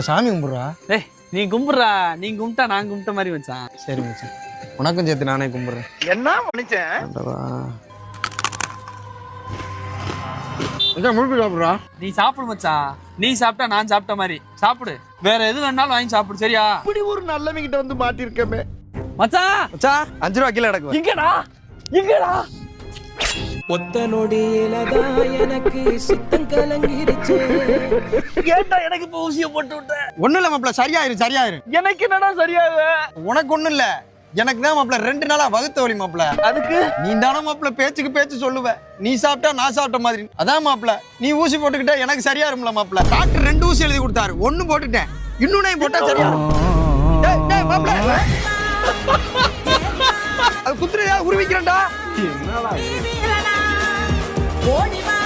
சாமி கும்பிடுறா. டேய் நீ கும்பிடுறா, நீ கும்பிட்டா நான் கும்பிட்ட மாதிரி வச்சான். சரி மச்சான், உனக்கும் சேர்த்து நானே கும்பிடுறேன். என்ன மனுஷன் முழுக்க சாப்பிடுறா. நீ சாப்பிடு மச்சான், நீ சாப்பிட்டா நான் சாப்பிட்ட மாதிரி சாப்பிடு. வேற எது வேணாலும் வாங்கி சாப்பிடு, சரியா? இப்படி ஒரு நல்லவங்க கிட்ட வந்து மாட்டிருக்கமே. மச்சான் மச்சான் 5 ரூபா கீழே கிடக்கு. இங்கடா இங்கடா. ஒத்த நொடியிலதான் எனக்கு சித்தம் கலங்கிருச்சு. ஏன்டா எனக்கு இப்ப ஊசிய போட்டு விட்ட? ஒண்ணும் இல்ல மாப்பிள்ள, சரியாயிரும். எனக்கு என்னடா சரியாகு? உனக்கு ஒண்ணும் இல்ல, எனக்கு தான் மாப்பிள்ள 2 நாளா வகுத்த வலி மாப்பிள்ள. அதுக்கு நீ தானே மாப்பிள்ள பேச்சுக்கு பேச்சு சொல்லுவ, நீ சாப்பிட்டா நான் சாப்பிட்ட மாதிரி. அதான் மாப்பிள்ள, நீ ஊசி போட்டுக்கிட்டா எனக்கு சரியாரும்ல மாப்பிள்ள. டாக்டர் 2 ஊசி எழுதி கொடுத்தாரு, 1 போட்டுட்டேன், இன்னொன்னையும் போட்டா சரியாரும். மாப்பிள்ள அது குத்துறையா உருவிக்கிறேன்டா. ஓடிவா